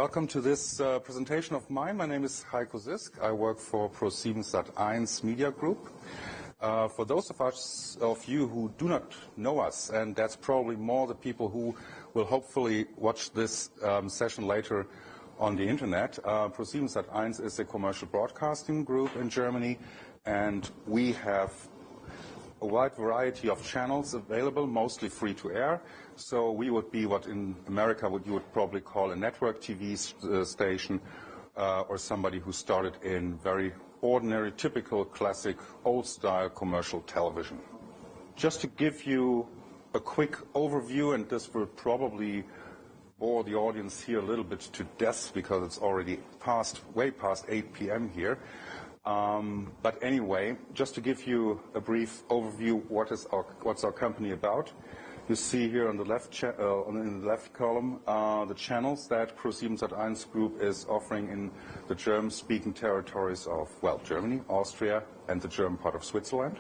Welcome to this presentation of mine. My name is Heiko Zysk. I work for ProSiebenSat.1 Media Group. For those of you who do not know us, and that's probably more the people who will hopefully watch this session later on the internet, ProSiebenSat.1 is a commercial broadcasting group in Germany, and we have a wide variety of channels available, mostly free-to-air. So we would be what in America you would probably call a network TV station, or somebody who started in very ordinary, typical, classic, old-style commercial television. Just to give you a quick overview, and this will probably bore the audience here a little bit to death because it's already way past 8 p.m. here. But anyway, just to give you a brief overview, what's our company about. You see here on the left in the left column the channels that ProSiebenSat.1 Group is offering in the German-speaking territories of, well, Germany, Austria, and the German part of Switzerland.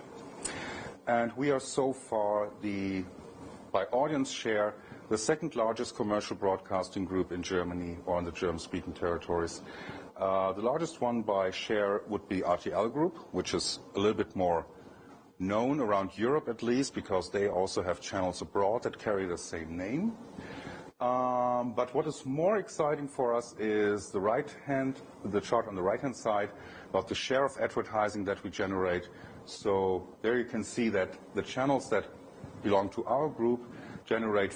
And we are so far by audience share, the second largest commercial broadcasting group in Germany or in the German-speaking territories. The largest one by share would be RTL Group, which is a little bit more known around Europe at least, because they also have channels abroad that carry the same name. But what is more exciting for us is the chart on the right-hand side about the share of advertising that we generate. So there you can see that the channels that belong to our group generate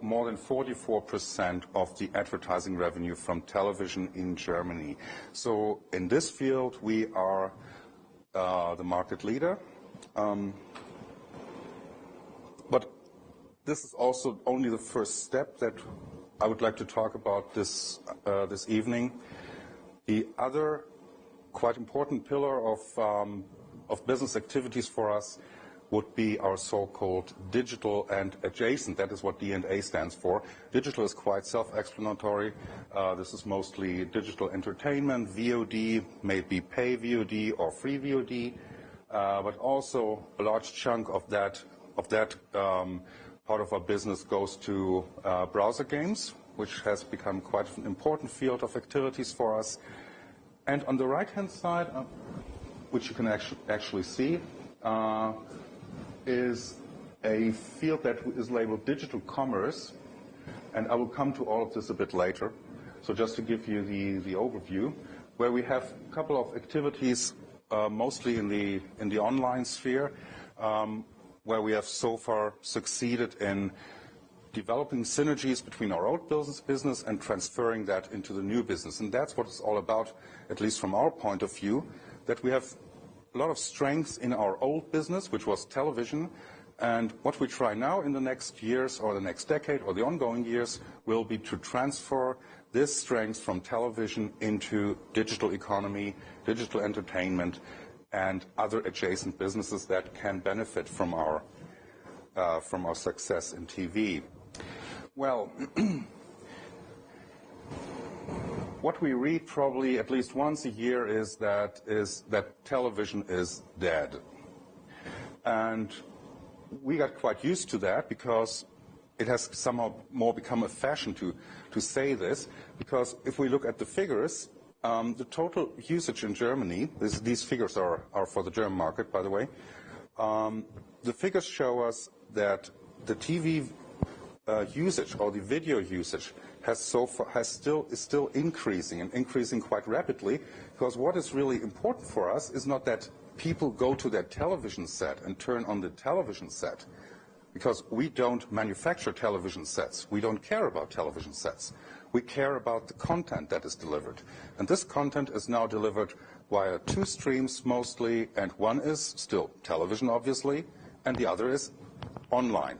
more than 44% of the advertising revenue from television in Germany. So in this field, we are the market leader. But this is also only the first step that I would like to talk about this evening. The other quite important pillar of business activities for us would be our so-called digital and adjacent. That is what D&A stands for. Digital is quite self-explanatory. This is mostly digital entertainment, VOD, maybe pay VOD or free VOD, but also a large chunk of that part of our business goes to browser games, which has become quite an important field of activities for us. And on the right-hand side, which you can actually see, is a field that is labeled digital commerce, and I will come to all of this a bit later. So just to give you the overview, where we have a couple of activities, mostly in the online sphere, where we have so far succeeded in developing synergies between our old business and transferring that into the new business. And that's what it's all about, at least from our point of view, that we have a lot of strengths in our old business, which was television, and what we try now in the next years or the next decade or the ongoing years will be to transfer this strength from television into digital economy, digital entertainment, and other adjacent businesses that can benefit from our success in TV. Well, what we read probably at least once a year is that television is dead. And we got quite used to that because it has somehow more become a fashion to say this, because if we look at the figures, the total usage in Germany, these figures are for the German market, by the way, the figures show us that the TV usage or the video usage is still increasing and increasing quite rapidly, because what is really important for us is not that people go to their television set and turn on the television set, because we don't manufacture television sets. We don't care about television sets. We care about the content that is delivered. And this content is now delivered via two streams mostly, and one is still television, obviously, and the other is online.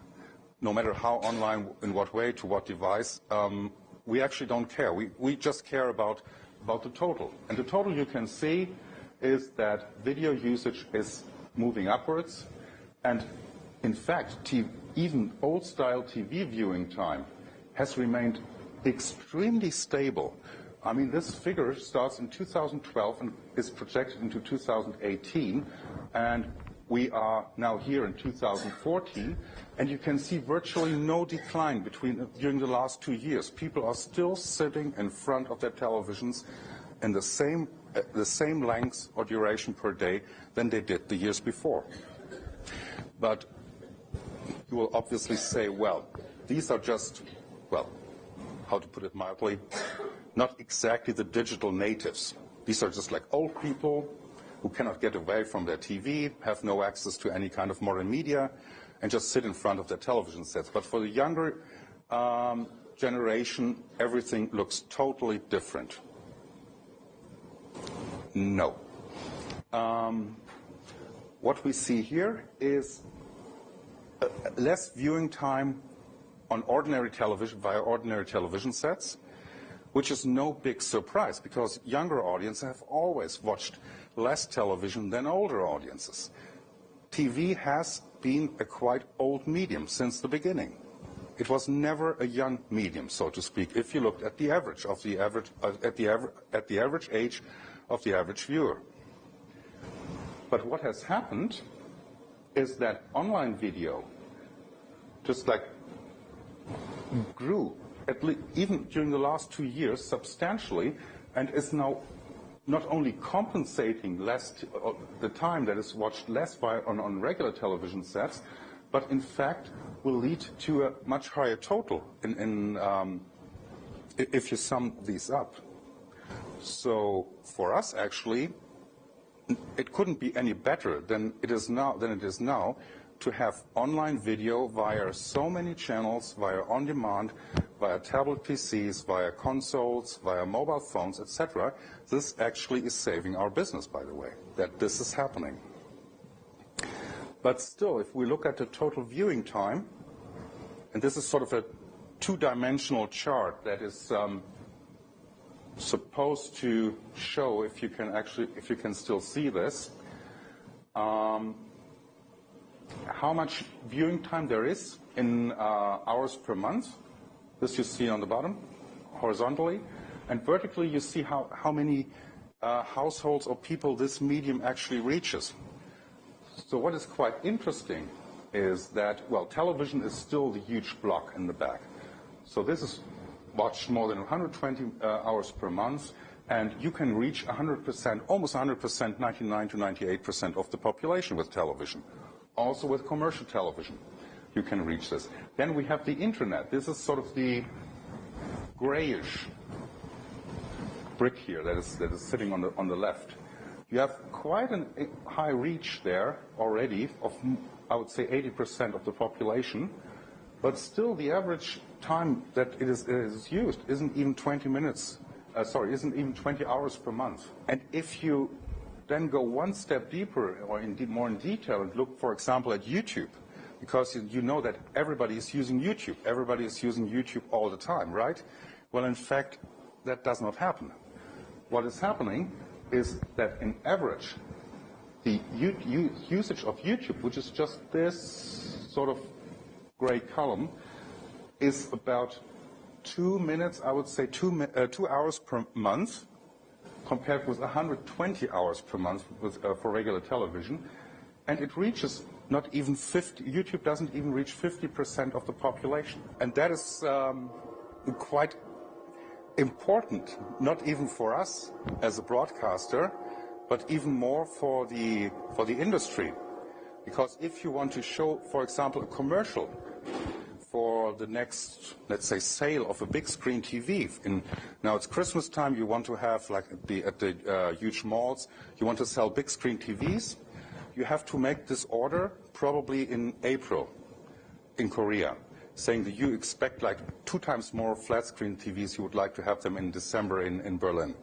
No matter how online, in what way, to what device, we actually don't care. We just care about the total. And the total you can see is that video usage is moving upwards. And in fact, even old-style TV viewing time has remained extremely stable. I mean, this figure starts in 2012 and is projected into 2018. And we are now here in 2014, and you can see virtually no decline during the last 2 years. People are still sitting in front of their televisions in the same length or duration per day than they did the years before. But you will obviously say, well, these are just, well, how to put it mildly, not exactly the digital natives. These are just like old people who cannot get away from their TV, have no access to any kind of modern media, and just sit in front of their television sets. But for the younger generation, everything looks totally different. No. What we see here is less viewing time on ordinary television via ordinary television sets, which is no big surprise because younger audiences have always watched less television than older audiences. TV has been a quite old medium since the beginning. It was never a young medium, so to speak, if you looked at the average of the average age of the average viewer. But what has happened is that online video just like grew, even during the last 2 years, substantially, and is now not only compensating the time that is watched less on regular television sets, but in fact will lead to a much higher total if you sum these up. So for us, actually, it couldn't be any better than it is now to have online video via so many channels, via on-demand, via tablet PCs, via consoles, via mobile phones, etc. This actually is saving our business, by the way, that this is happening. But still, if we look at the total viewing time, and this is sort of a two-dimensional chart that is supposed to show if you can still see this, how much viewing time there is in hours per month. This you see on the bottom, horizontally. And vertically, you see how many households or people this medium actually reaches. So what is quite interesting is that, well, television is still the huge block in the back. So this is watched more than 120 hours per month, and you can reach 100%, almost 100%, 99 to 98% of the population with television. Also with commercial television, you can reach this. Then we have the internet. This is sort of the grayish brick here that is sitting on the left. You have quite a high reach there already of, I would say, 80% of the population, but still the average time that it is used isn't even 20 hours per month. And if you then go one step deeper or more in detail and look, for example, at YouTube, because you know that everybody is using YouTube. Everybody is using YouTube all the time, right? Well, in fact, that does not happen. What is happening is that in average, the usage of YouTube, which is just this sort of gray column, is about 2 minutes, I would say 2 hours per month, compared with 120 hours per month for regular television. And it reaches not even 50, YouTube doesn't even reach 50% of the population. And that is quite important, not even for us as a broadcaster, but even more for the industry. Because if you want to show, for example, a commercial for the next, let's say, sale of a big screen TV. Now it's Christmas time, you want to have, like at the huge malls, you want to sell big screen TVs. You have to make this order probably in April in Korea, saying that you expect like 2 times more flat screen TVs, you would like to have them in December in Berlin.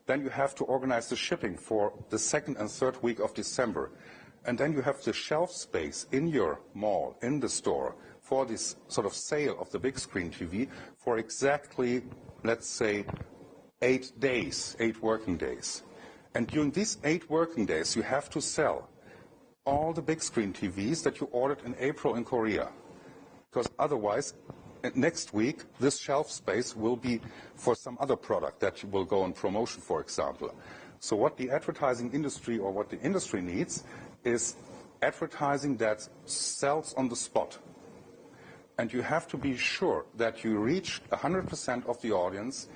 Then you have to organize the shipping for the 2nd and 3rd week of December. And then you have the shelf space in your mall, in the store, for this sort of sale of the big screen TV for exactly, let's say, 8 days, 8 working days. And during these 8 working days, you have to sell all the big screen TVs that you ordered in April in Korea. Because otherwise, next week, this shelf space will be for some other product that will go on promotion, for example. So what the advertising industry or what the industry needs is advertising that sells on the spot. And you have to be sure that you reach 100% of the audience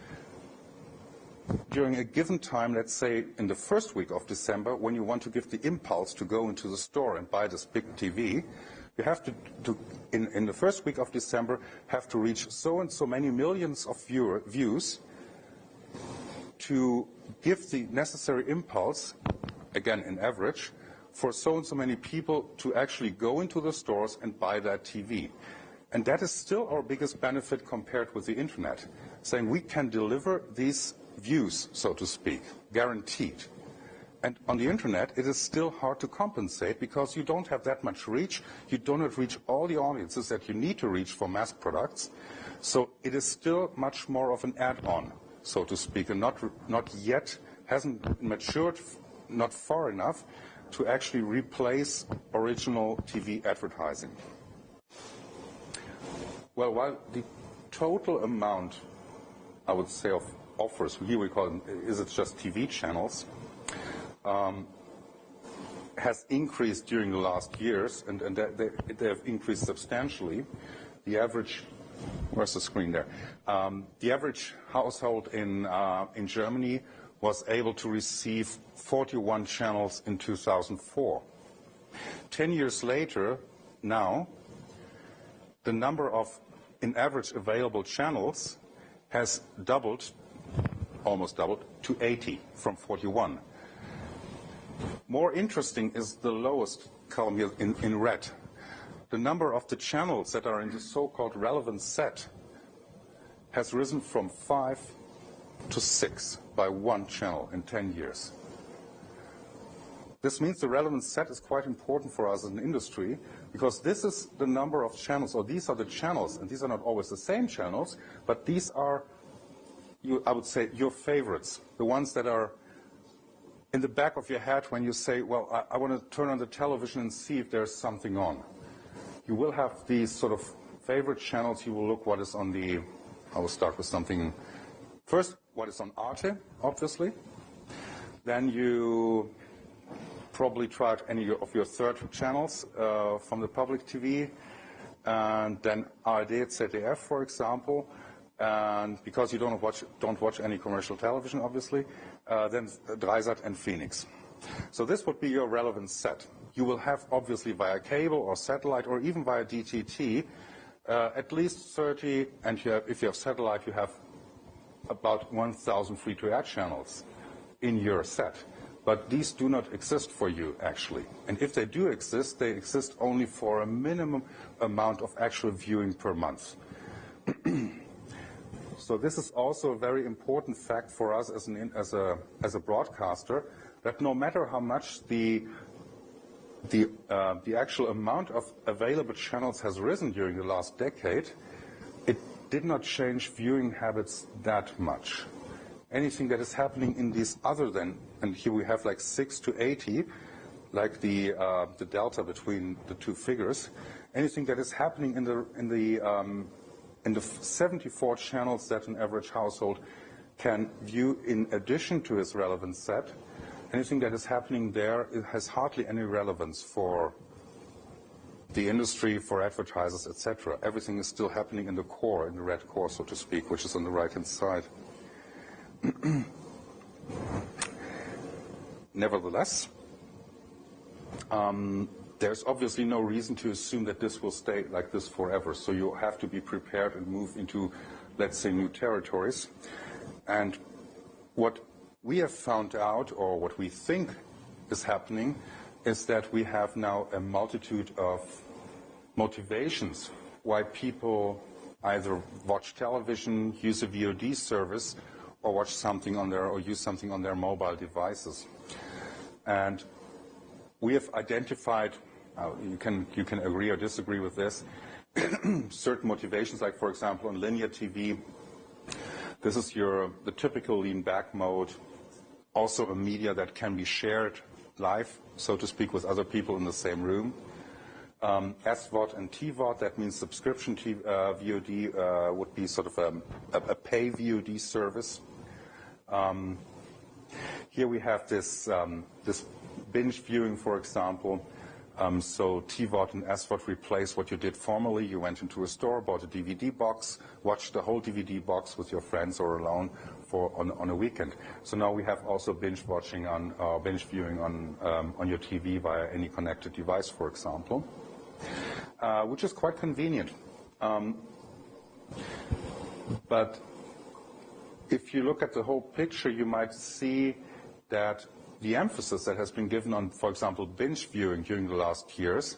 during a given time, let's say in the first week of December, when you want to give the impulse to go into the store and buy this big TV. You have to in the first week of December, have to reach so and so many millions of views to give the necessary impulse, again in average, for so and so many people to actually go into the stores and buy that TV. And that is still our biggest benefit compared with the internet, saying we can deliver these views, so to speak, guaranteed. And on the internet, it is still hard to compensate because you don't have that much reach. You do not reach all the audiences that you need to reach for mass products. So it is still much more of an add-on, so to speak, and not yet, hasn't matured, not far enough to actually replace original TV advertising. Well, while the total amount, I would say, of offers, here we call them, is it just TV channels, has increased during the last years, and they have increased substantially. The average, where's the screen there? The average household in Germany was able to receive 41 channels in 2004. 10 years later, now, the number of, in average, available channels has doubled, almost doubled, to 80 from 41. More interesting is the lowest column here in red. The number of the channels that are in the so-called relevant set has risen from 5 to 6 by one channel in 10 years. This means the relevant set is quite important for us as an industry, because this is the number of channels, or these are the channels, and these are not always the same channels, but these are, I would say, your favorites, the ones that are in the back of your head when you say, well, I want to turn on the television and see if there's something on. You will have these sort of favorite channels. You will look what is on the, I will start with something. First, what is on Arte, obviously. Then you probably try out any of your third channels from the public TV. And then ARD, ZDF, for example. And because you don't watch any commercial television, obviously, then Dreisat and Phoenix. So this would be your relevant set. You will have, obviously, via cable or satellite or even via DTT, at least 30, and if you have satellite, you have about 1,000 free-to-air channels in your set. But these do not exist for you, actually. And if they do exist, they exist only for a minimum amount of actual viewing per month. So this is also a very important fact for us as a broadcaster, that no matter how much the actual amount of available channels has risen during the last decade, it did not change viewing habits that much. Anything that is happening in these other than, and here we have like 6 to 80, like the delta between the two figures, anything that is happening in the 74 channels that an average household can view in addition to his relevant set, anything that is happening there, it has hardly any relevance for the industry, for advertisers, etc. Everything is still happening in the core, in the red core, so to speak, which is on the right-hand side. Nevertheless, there's obviously no reason to assume that this will stay like this forever. So you have to be prepared and move into, let's say, new territories. And what we have found out, or what we think is happening, is that we have now a multitude of motivations why people either watch television, use a VOD service, or watch something on their, or use something on their mobile devices. And we have identified, you can agree or disagree with this, certain motivations, like, for example, on linear TV, this is the typical lean back mode, also a media that can be shared live, so to speak, with other people in the same room. SVOD and TVOD, that means subscription VOD would be sort of a pay VOD service. Here we have this binge viewing, for example. So TVOD and SVOD replaced what you did formerly. You went into a store, bought a DVD box, watched the whole DVD box with your friends or alone on a weekend. So now we have also binge viewing on your TV via any connected device, for example, which is quite convenient. But if you look at the whole picture, you might see that the emphasis that has been given on, for example, binge viewing during the last years,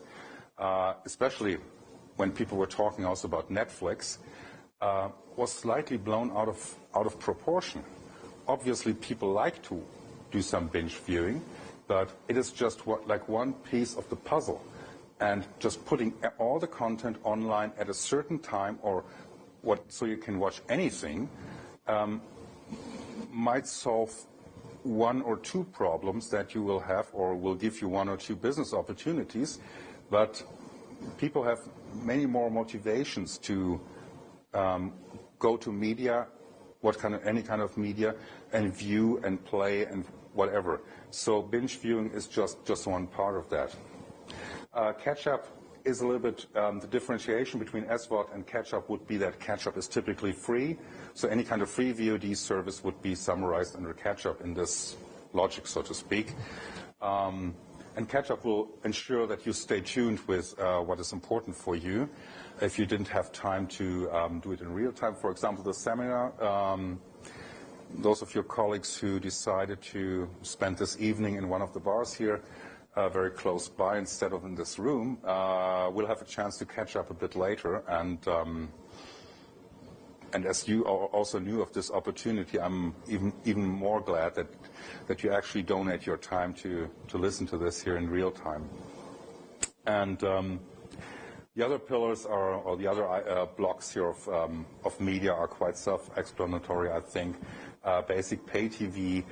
especially when people were talking also about Netflix, was slightly blown out of proportion. Obviously, people like to do some binge viewing, but it is just like one piece of the puzzle. And just putting all the content online at a certain time, so you can watch anything, might solve one or two problems that you will have, or will give you one or two business opportunities. But people have many more motivations to go to media, any kind of media, and view and play and whatever. So binge viewing is just one part of that. Catch-up is a little bit, the differentiation between SVOD and catch-up would be that catch-up is typically free. So any kind of free VOD service would be summarized under catch-up in this logic, so to speak. And catch-up will ensure that you stay tuned with what is important for you if you didn't have time to do it in real time. For example, the seminar, those of your colleagues who decided to spend this evening in one of the bars here, very close by instead of in this room, we'll have a chance to catch up a bit later. And as you also knew of this opportunity, I'm even more glad that you actually donate your time to listen to this here in real time. And the other pillars or the other blocks here of media are quite self-explanatory, I think. Basic pay TV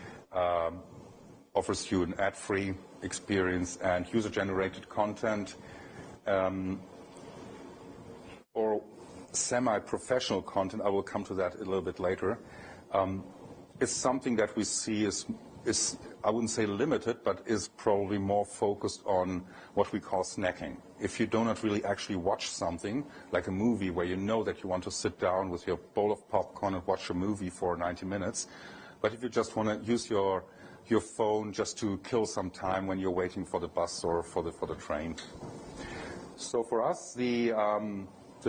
offers you an ad-free experience, and user-generated content or semi-professional content, I will come to that a little bit later, is something that we see is, I wouldn't say limited, but is probably more focused on what we call snacking. If you do not really actually watch something, like a movie where you know that you want to sit down with your bowl of popcorn and watch a movie for 90 minutes, but if you just want to use your phone just to kill some time when you're waiting for the bus or for the train. So for us, the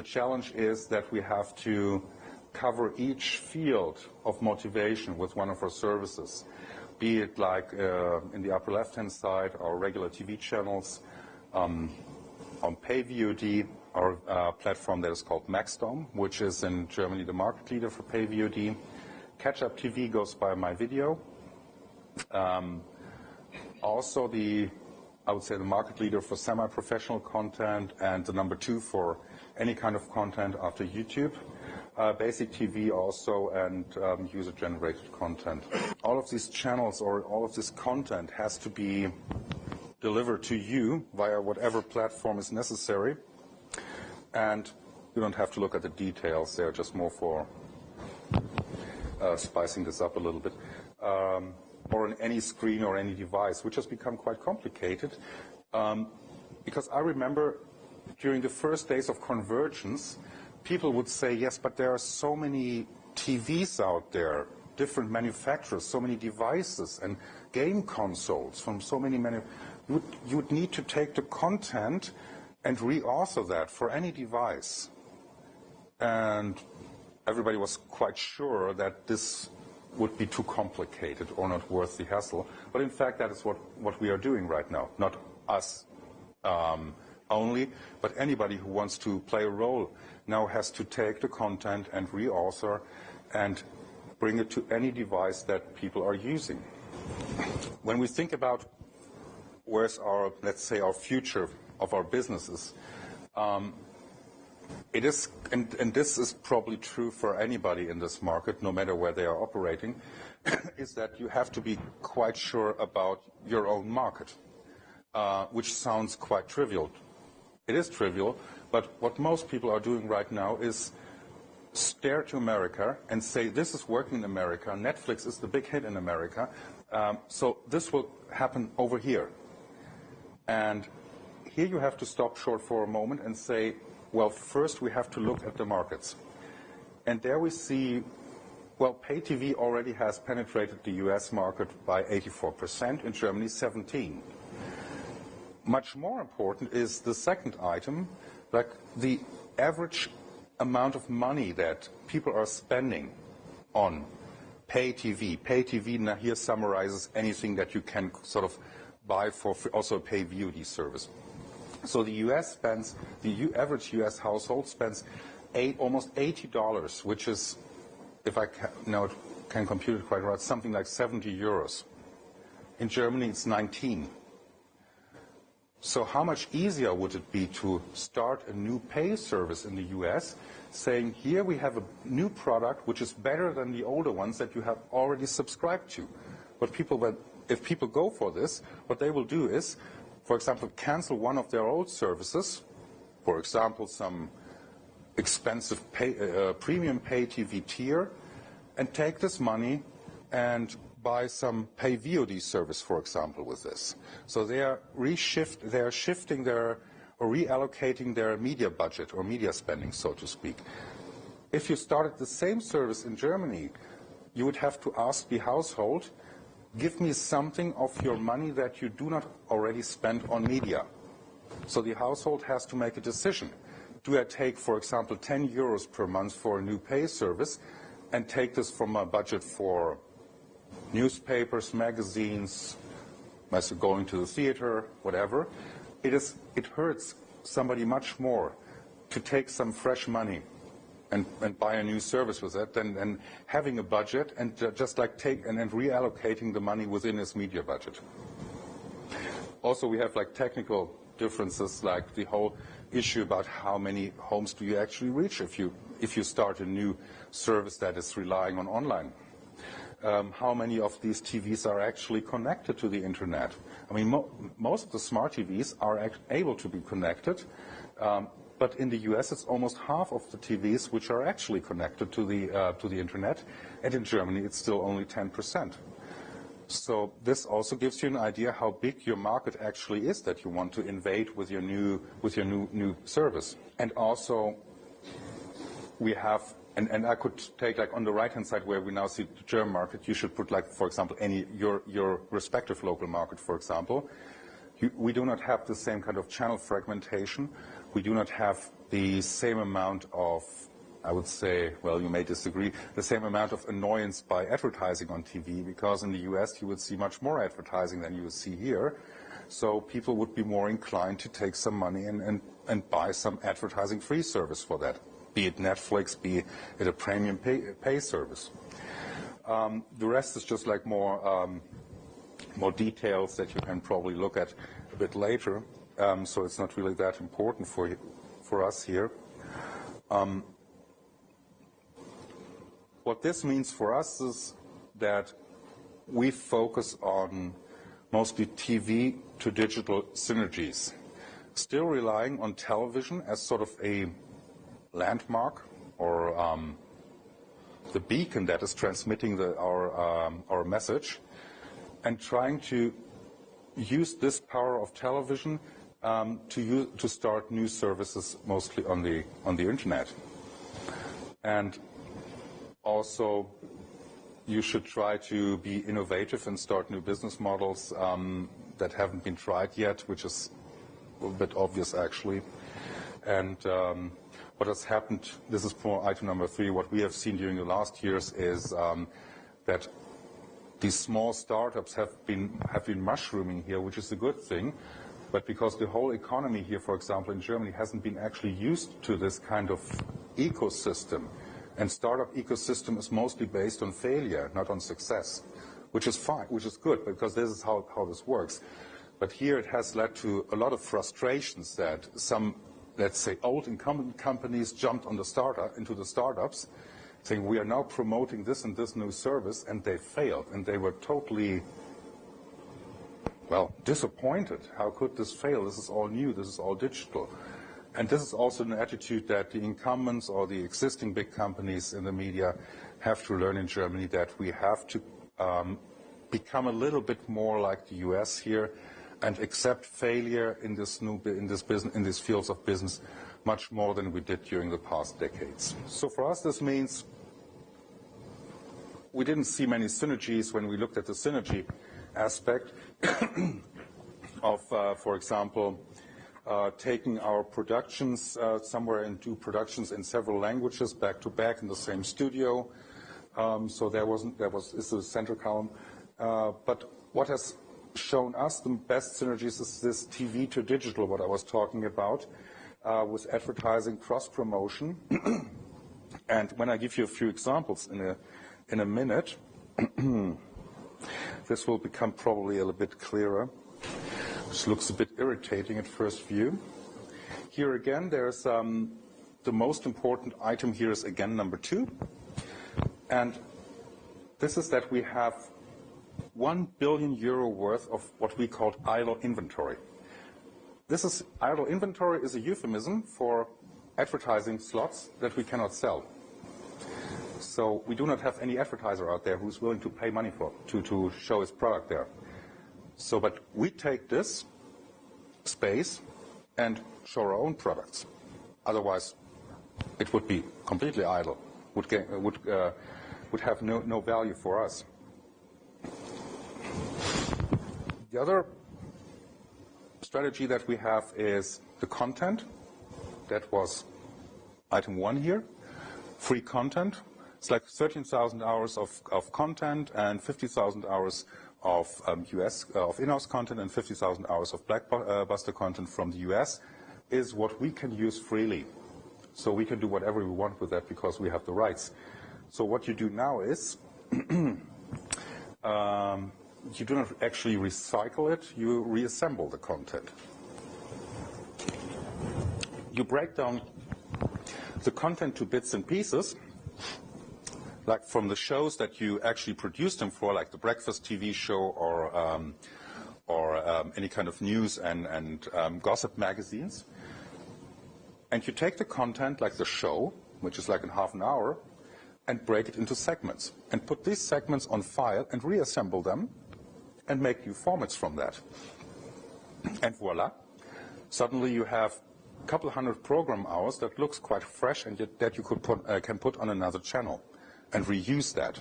challenge is that we have to cover each field of motivation with one of our services, be it like in the upper left-hand side, our regular TV channels, on pay VOD, our platform that is called Maxdome, which is in Germany the market leader for pay VOD. Catch-up TV goes by MyVideo. Also I would say the market leader for semi-professional content and the number 2 for any kind of content after YouTube. Basic TV also, and user-generated content. All of these channels or all of this content has to be delivered to you via whatever platform is necessary. And you don't have to look at the details. They're just more for spicing this up a little bit. Or on any screen or any device, which has become quite complicated. Because I remember during the first days of convergence, people would say, yes, but there are so many TVs out there, different manufacturers, so many devices and game consoles from so many you would need to take the content and re-author that for any device. And everybody was quite sure that this would be too complicated or not worth the hassle. But in fact, that is what we are doing right now. Not us only, but anybody who wants to play a role now has to take the content and re-author and bring it to any device that people are using. When we think about where's our, let's say, our future of our businesses, it is, and this is probably true for anybody in this market, no matter where they are operating, is that you have to be quite sure about your own market, which sounds quite trivial. It is trivial, but what most people are doing right now is stare to America and say, this is working in America, Netflix is the big hit in America, so this will happen over here. And here you have to stop short for a moment and say, well, first we have to look at the markets. And there we see, well, pay TV already has penetrated the US market by 84%, in Germany 17%. Much more important is the second item, like the average amount of money that people are spending on pay TV. Pay TV now here summarizes anything that you can sort of buy for free, also a pay VOD service. So the US spends, the average US household spends almost $80, which is, if I can compute it quite right, something like 70 euros. In Germany, it's 19. So how much easier would it be to start a new pay service in the US, saying here we have a new product which is better than the older ones that you have already subscribed to. If people go for this, what they will do is, for example, cancel one of their old services, for example, some expensive premium pay TV tier, and take this money and buy some pay VOD service, for example, with this. So they are shifting their or reallocating their media budget or media spending, so to speak. If you started the same service in Germany, you would have to ask the household, give me something of your money that you do not already spend on media. So the household has to make a decision. Do I take, for example, 10 euros per month for a new pay service and take this from my budget for newspapers, magazines, going to the theater, whatever? It hurts somebody much more to take some fresh money and buy a new service with it than having a budget and just like and reallocating the money within his media budget. Also, we have like technical differences, like the whole issue about how many homes do you actually reach if you start a new service that is relying on online. How many of these TVs are actually connected to the internet? I mean, most of the smart TVs are able to be connected, but in the US it's almost half of the TVs which are actually connected to the internet, and in Germany it's still only 10%. So this also gives you an idea how big your market actually is that you want to invade with your new service. And also we have. And I could take, like, on the right-hand side where we now see the German market, you should put, like, for example, your respective local market, for example. We do not have the same kind of channel fragmentation. We do not have the same amount of, I would say, well, you may disagree, the same amount of annoyance by advertising on TV, because in the US you would see much more advertising than you would see here. So people would be more inclined to take some money and buy some advertising-free service for that. Be it Netflix, be it a premium pay service. The rest is just like more details that you can probably look at a bit later. So it's not really that important for us here. What this means for us is that we focus on mostly TV to digital synergies, still relying on television as sort of a landmark or the beacon that is transmitting our message, and trying to use this power of television to start new services, mostly on the internet. And also, you should try to be innovative and start new business models that haven't been tried yet, which is a little bit obvious actually. And what has happened, this is for item number 3, what we have seen during the last years is that these small startups have been mushrooming here, which is a good thing, but because the whole economy here, for example, in Germany, hasn't been actually used to this kind of ecosystem, and startup ecosystem is mostly based on failure, not on success, which is fine, which is good, because this is how this works. But here it has led to a lot of frustrations that some, let's say, old incumbent companies jumped on into the startups, saying we are now promoting this and this new service, and they failed, and they were totally, well, disappointed. How could this fail? This is all new, this is all digital. And this is also an attitude that the incumbents or the existing big companies in the media have to learn in Germany, that we have to become a little bit more like the US here, and accept failure in these fields of business much more than we did during the past decades. So for us, this means we didn't see many synergies when we looked at the synergy aspect of, for example, taking our productions somewhere and do productions in several languages back to back in the same studio. So this is a central column. But what has shown us the best synergies is this TV to digital, what I was talking about, with advertising cross-promotion. And when I give you a few examples in a minute, this will become probably a little bit clearer. This looks a bit irritating at first view. Here again, there's the most important item here is again number 2. And this is that we have €1 billion worth of what we call idle inventory. Idle inventory is a euphemism for advertising slots that we cannot sell. So we do not have any advertiser out there who's willing to pay money to show his product there. So, but we take this space and show our own products. Otherwise, it would be completely idle. Would have no value for us. The other strategy that we have is the content. That was item 1 here. Free content. It's like 13,000 hours of content and 50,000 hours of of in-house content and 50,000 hours of blockbuster content from the US is what we can use freely. So we can do whatever we want with that because we have the rights. So what you do now is you do not actually recycle it, you reassemble the content. You break down the content to bits and pieces, like from the shows that you actually produce them for, like the breakfast TV show or any kind of news and gossip magazines. And you take the content, like the show, which is like in half an hour, and break it into segments. And put these segments on file and reassemble them and make new formats from that. And voila, suddenly you have a couple hundred program hours that looks quite fresh and that you can put on another channel and reuse that.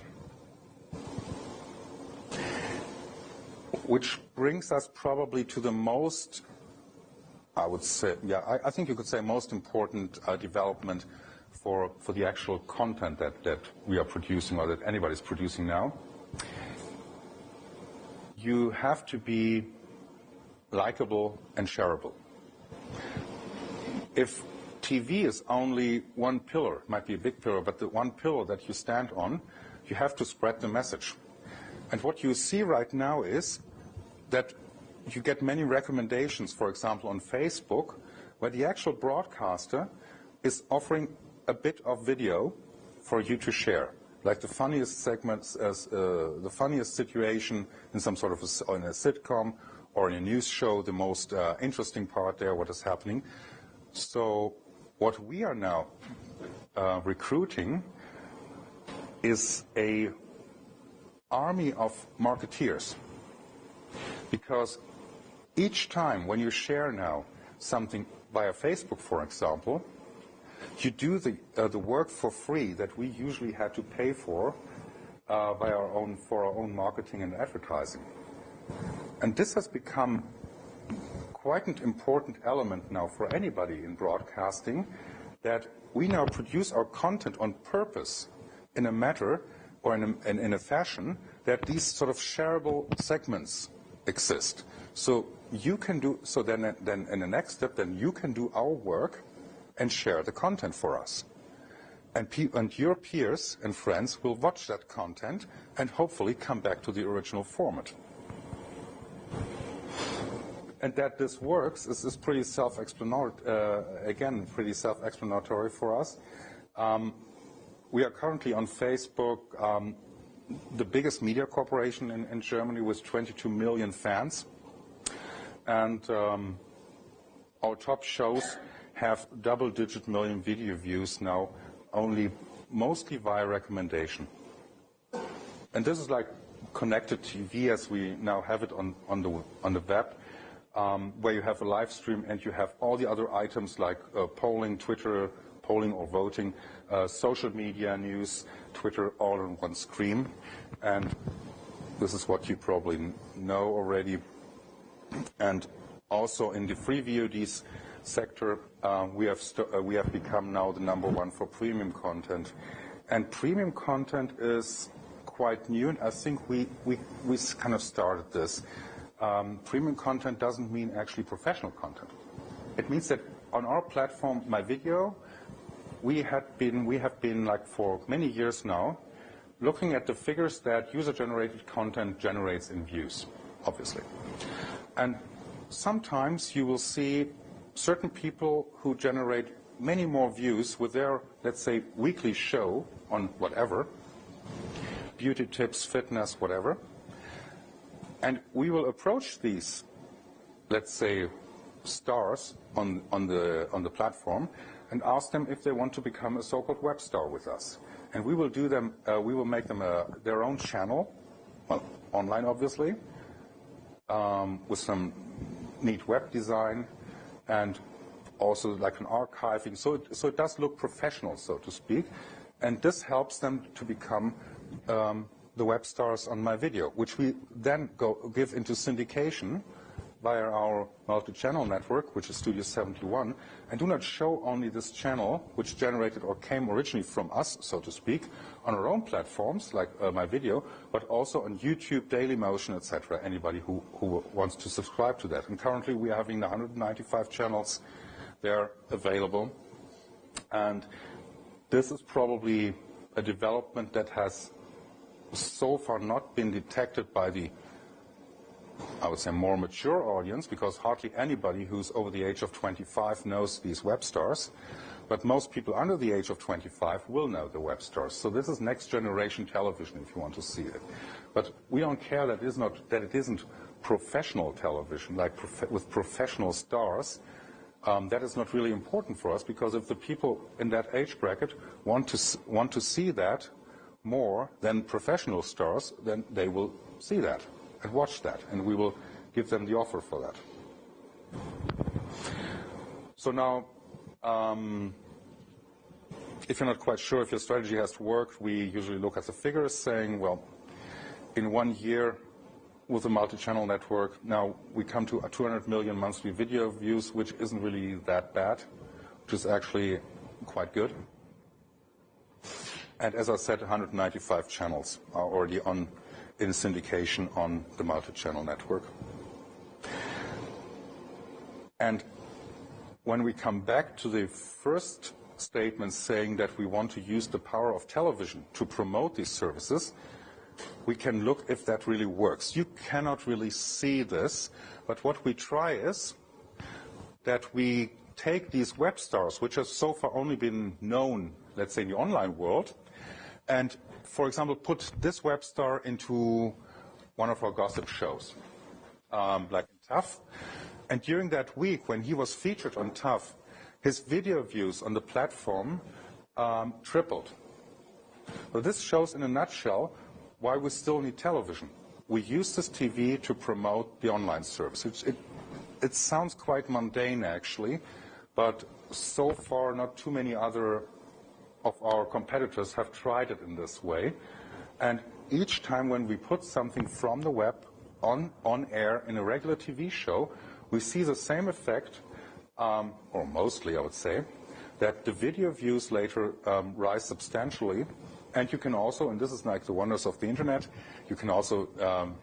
Which brings us probably to the most, I would say, I think you could say most important development for the actual content that we are producing or that anybody's producing now. You have to be likable and shareable. If TV is only one pillar, it might be a big pillar, but the one pillar that you stand on, you have to spread the message. And what you see right now is that you get many recommendations, for example, on Facebook, where the actual broadcaster is offering a bit of video for you to share, like the funniest segments, the funniest situation in some sort of in a sitcom or in a news show, the most interesting part there, what is happening. So what we are now recruiting is an army of marketeers, because each time when you share now something via Facebook, for example, you do the work for free that we usually had to pay for for our own marketing and advertising. And this has become quite an important element now for anybody in broadcasting, that we now produce our content on purpose in a matter or in a fashion that these sort of shareable segments exist. So you can do, so then in the next step, then you can do our work and share the content for us. And your peers and friends will watch that content and hopefully come back to the original format. And that this works is pretty self-explanatory, again, pretty self-explanatory for us. We are currently on Facebook, the biggest media corporation in Germany with 22 million fans. And our top shows have double-digit million video views now, mostly via recommendation. And this is like connected TV as we now have it on the web. where you have a live stream and you have all the other items like polling, Twitter, polling or voting, social media, news, Twitter, all on one screen. And this is what you probably know already. And also in the free VODs sector, we have become now the #1 for premium content. And premium content is quite new, and I think we kind of started this. Premium content doesn't mean actually professional content. It means that on our platform, My Video, we have been like for many years now, looking at the figures that user-generated content generates in views, obviously. And sometimes you will see certain people who generate many more views with their, let's say, weekly show on whatever, beauty tips, fitness, whatever. And we will approach these, let's say, stars on the platform and ask them if they want to become a so-called web star with us. And we will do them. We will make them their own channel, well, online obviously, with some neat web design and also like an archiving. So it does look professional, so to speak, and this helps them to become the web stars on My Video, which we then give into syndication via our multi-channel network, which is Studio 71, and do not show only this channel, which generated or came originally from us, so to speak, on our own platforms, like My Video, but also on YouTube, Dailymotion, etc., anybody who wants to subscribe to that. And currently we are having 195 channels there available. And this is probably a development that has so far not been detected by the, I would say, more mature audience, because hardly anybody who's over the age of 25 knows these web stars. But most people under the age of 25 will know the web stars. So this is next generation television, if you want to see it. But we don't care that it isn't professional television, like with professional stars. That is not really important for us, because if the people in that age bracket want to see that more than professional stars, then they will see that and watch that, and we will give them the offer for that. So now, if you're not quite sure if your strategy has worked, we usually look at the figures saying, well, in 1 year with a multi-channel network, now we come to 200 million monthly video views, which isn't really that bad, which is actually quite good. And as I said, 195 channels are already in syndication on the multi-channel network. And when we come back to the first statement saying that we want to use the power of television to promote these services, we can look if that really works. You cannot really see this, but what we try is that we take these web stars, which have so far only been known, let's say, in the online world, and, for example, put this web star into one of our gossip shows, like in TAF. And during that week, when he was featured on TAF, his video views on the platform tripled. So this shows in a nutshell why we still need television. We use this TV to promote the online service. It sounds quite mundane, actually, but so far not too many other of our competitors have tried it in this way. And each time when we put something from the web on air in a regular TV show, we see the same effect, or mostly I would say, that the video views later rise substantially. And you can also, and this is like the wonders of the internet, you can also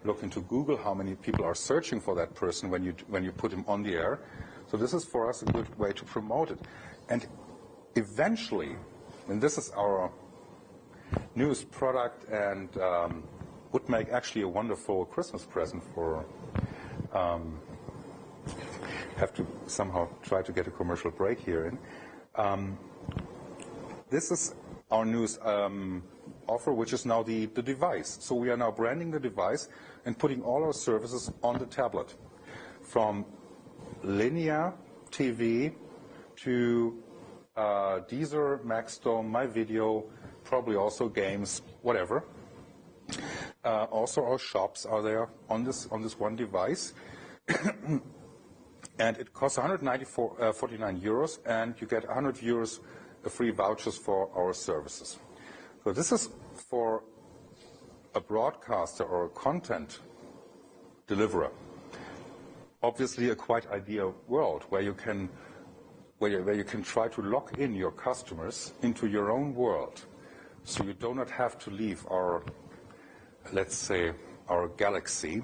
look into Google how many people are searching for that person when you put him on the air. So this is for us a good way to promote it. And eventually, and this is our newest product, and would make actually a wonderful Christmas present for, have to somehow try to get a commercial break here in. This is our newest offer, which is now the device. So we are now branding the device and putting all our services on the tablet, from linear TV to Deezer, Maxdome, My Video, probably also games, whatever. Also our shops are there on this one device. And it costs 149 euros, and you get 100 euros free vouchers for our services. So this is for a broadcaster or a content deliverer. Obviously a quite ideal world where you can try to lock in your customers into your own world. So you do not have to leave our, let's say, our galaxy.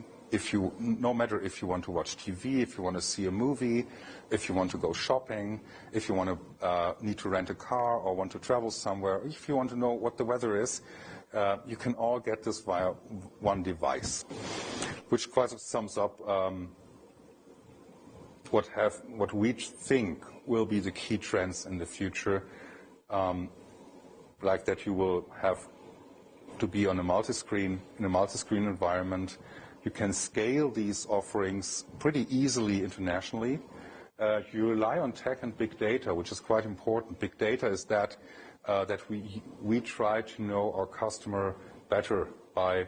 No matter if you want to watch TV, if you want to see a movie, if you want to go shopping, if you want to need to rent a car or want to travel somewhere, if you want to know what the weather is, you can all get this via one device, which quite sums up what we think will be the key trends in the future, like that you will have to be on a multi-screen, in a multi-screen environment. You can scale these offerings pretty easily internationally. You rely on tech and big data, which is quite important. Big data is that we try to know our customer better by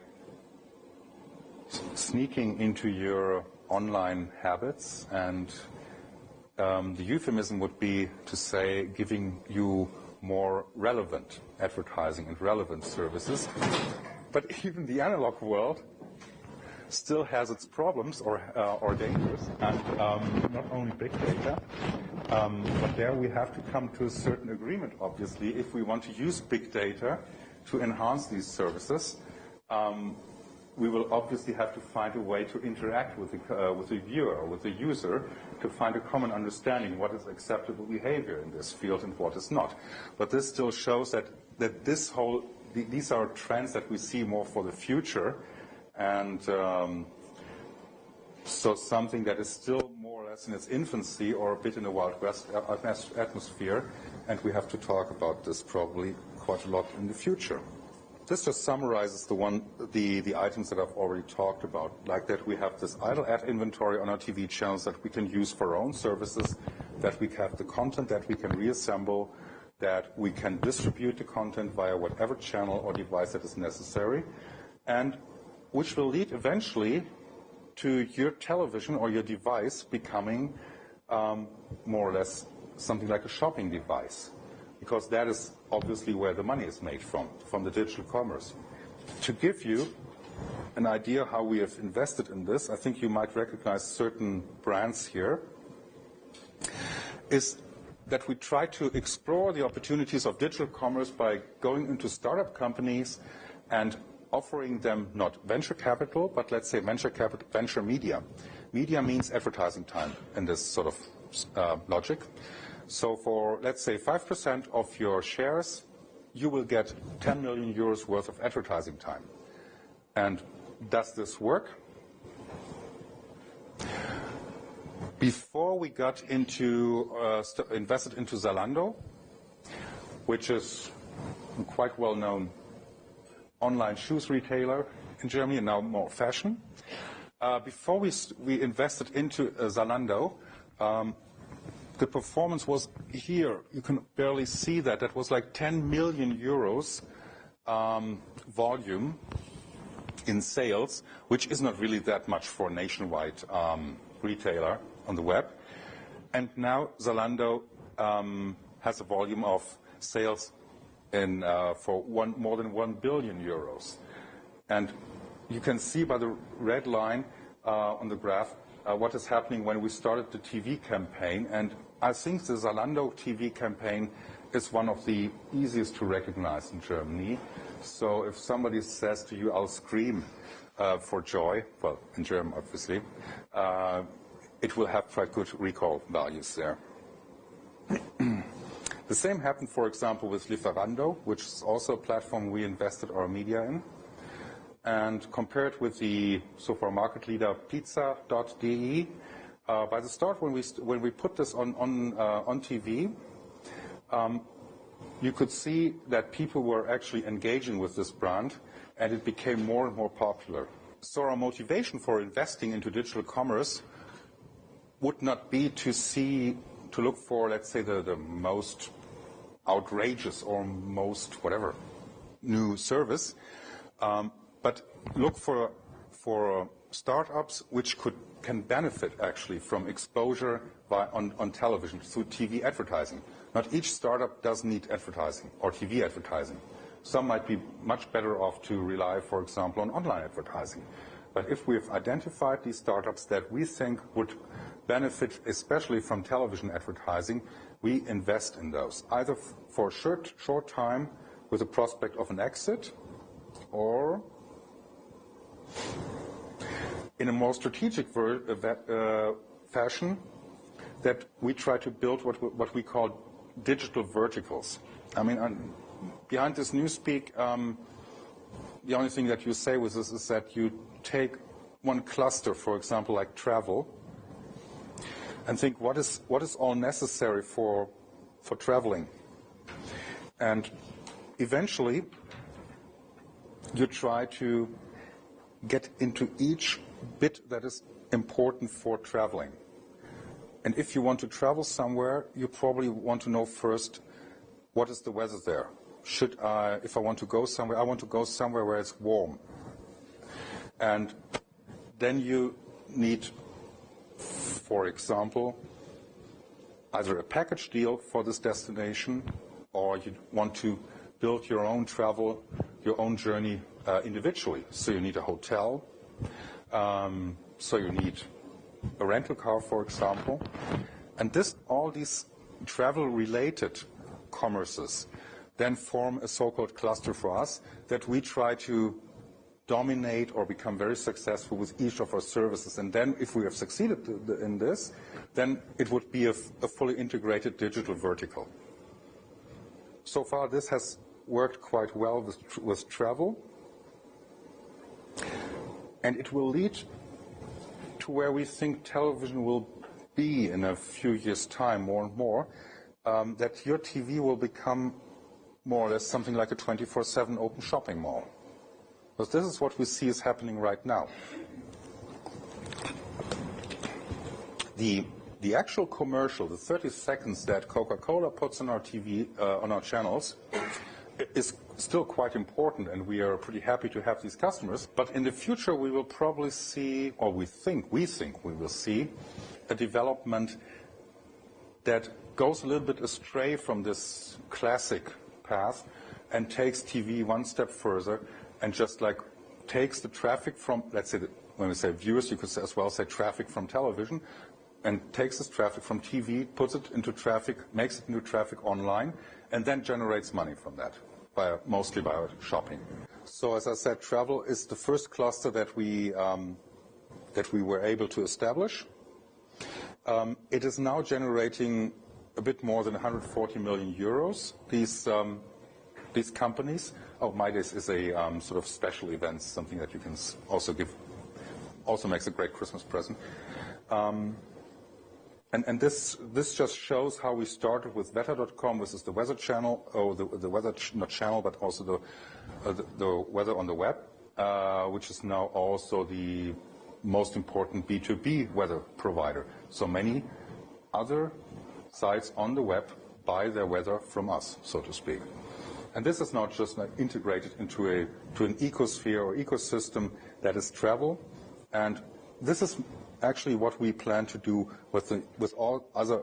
sneaking into your online habits, and the euphemism would be to say giving you more relevant advertising and relevant services. But even the analog world still has its problems or dangers, and not only big data, but there we have to come to a certain agreement, obviously, if we want to use big data to enhance these services. We will obviously have to find a way to interact with the viewer or with the user to find a common understanding what is acceptable behavior in this field and what is not. But this still shows that these are trends that we see more for the future, and so something that is still more or less in its infancy or a bit in the Wild West atmosphere, and we have to talk about this probably quite a lot in the future. This just summarizes the items that I've already talked about, like that we have this idle ad inventory on our TV channels that we can use for our own services, that we have the content that we can reassemble, that we can distribute the content via whatever channel or device that is necessary, and which will lead eventually to your television or your device becoming more or less something like a shopping device, because that is obviously where the money is made from the digital commerce. To give you an idea how we have invested in this, I think you might recognize certain brands here, is that we try to explore the opportunities of digital commerce by going into startup companies and offering them not venture capital, but let's say venture media. Media means advertising time in this sort of logic. So for, let's say, 5% of your shares, you will get 10 million euros worth of advertising time. And does this work? Before we got into, invested into Zalando, which is a quite well-known online shoes retailer in Germany and now more fashion. Before we invested into Zalando, the performance was here. You can barely see that. That was like 10 million euros volume in sales, which is not really that much for a nationwide retailer on the web. And now Zalando has a volume of sales for more than 1 billion euros. And you can see by the red line on the graph what is happening when we started the TV campaign. And I think the Zalando TV campaign is one of the easiest to recognize in Germany. So if somebody says to you, I'll scream for joy, well, in German, obviously, it will have quite good recall values there. The same happened, for example, with Lieferando, which is also a platform we invested our media in. And compared with the so far market leader Pizza.de, by the start when we put this on TV, you could see that people were actually engaging with this brand, and it became more and more popular. So our motivation for investing into digital commerce would not be to look for, let's say, the most outrageous or most whatever new service, but look for startups which can benefit actually from exposure on television through TV advertising. Not each startup does need advertising or TV advertising. Some might be much better off to rely, for example, on online advertising. But if we've identified these startups that we think would benefit especially from television advertising, we invest in those, either for a short time with the prospect of an exit, or in a more strategic fashion, that we try to build what we call digital verticals. I mean, behind this newspeak, the only thing that you say with this is that you take one cluster, for example, like travel, and think what is all necessary for traveling. And eventually, you try to get into each bit that is important for traveling. And if you want to travel somewhere, you probably want to know first, what is the weather there? If I want to go somewhere, I want to go somewhere where it's warm. And then you need, for example, either a package deal for this destination, or you want to build your own travel, your own journey individually. So you need a hotel, so you need a rental car, for example. And all these travel-related commerces then form a so-called cluster for us that we try to dominate or become very successful with each of our services. And then if we have succeeded in this, then it would be a fully integrated digital vertical. So far, this has worked quite well with travel. And it will lead to where we think television will be in a few years' time, more and more, that your TV will become more or less something like a 24/7 open shopping mall. Because this is what we see is happening right now. The actual commercial, the 30 seconds that Coca-Cola puts on our TV, on our channels, is still quite important, and we are pretty happy to have these customers. But in the future, we will probably see, or we think we will see, a development that goes a little bit astray from this classic path and takes TV one step further and just like takes the traffic from, let's say, when we say viewers, you could as well say traffic from television, and takes this traffic from TV, puts it into traffic, makes it into traffic online, and then generates money from that, mostly by shopping. So as I said, travel is the first cluster that we were able to establish. It is now generating a bit more than 140 million euros. These companies. Oh, MyDays is a sort of special event, something that you can also give. Also makes a great Christmas present. And this just shows how we started with weather.com. This is the weather channel, or the weather not channel, but also the weather on the web, which is now also the most important B2B weather provider. So many other sites on the web buy their weather from us, so to speak. And this is not just integrated into an ecosphere or ecosystem that is travel. And this is actually what we plan to do with all other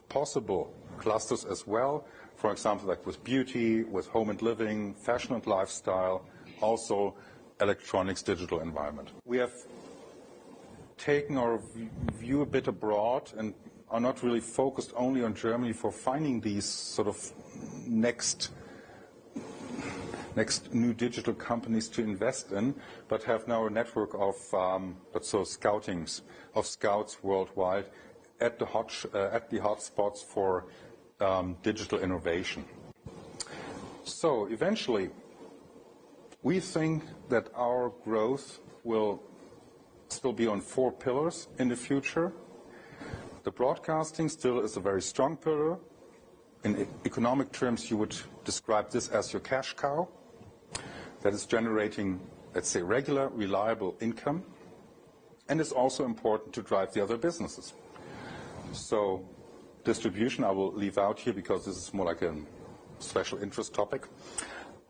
possible clusters as well. For example, like with beauty, with home and living, fashion and lifestyle, also electronics, digital environment. We have taken our view a bit abroad and are not really focused only on Germany for finding these sort of next new digital companies to invest in, but have now a network of scouts worldwide at the hotspots for digital innovation. So eventually, we think that our growth will still be on 4 pillars in the future. The broadcasting still is a very strong pillar. In economic terms, you would describe this as your cash cow that is generating, let's say, regular, reliable income, and is also important to drive the other businesses. So distribution I will leave out here because this is more like a special interest topic.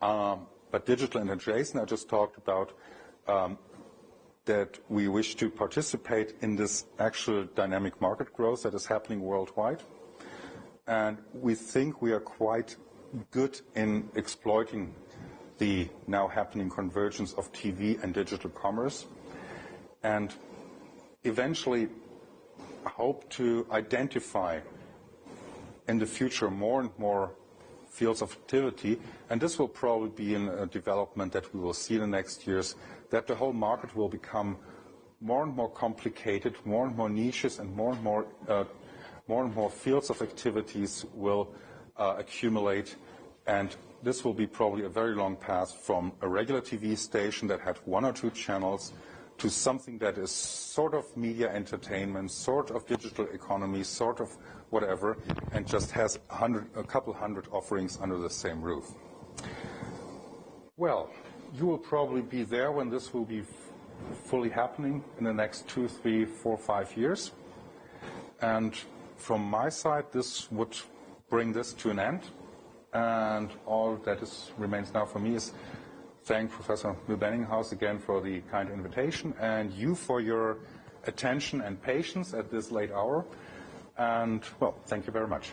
But digital and adjacent I just talked about. that we wish to participate in this actual dynamic market growth that is happening worldwide. And we think we are quite good in exploiting the now happening convergence of TV and digital commerce, and eventually hope to identify in the future more and more fields of activity, and this will probably be in a development that we will see in the next years, that the whole market will become more and more complicated, more and more niches, and more and more fields of activities will accumulate, and this will be probably a very long path from a regular TV station that had one or two channels to something that is sort of media entertainment, sort of digital economy, sort of whatever, and just has a couple hundred offerings under the same roof. Well, you will probably be there when this will be fully happening in the next 2, 3, 4, 5 years. And from my side, this would bring this to an end. And all that remains now for me is thank Professor Mühl-Benninghaus again for the kind invitation, and you for your attention and patience at this late hour. And, well, thank you very much.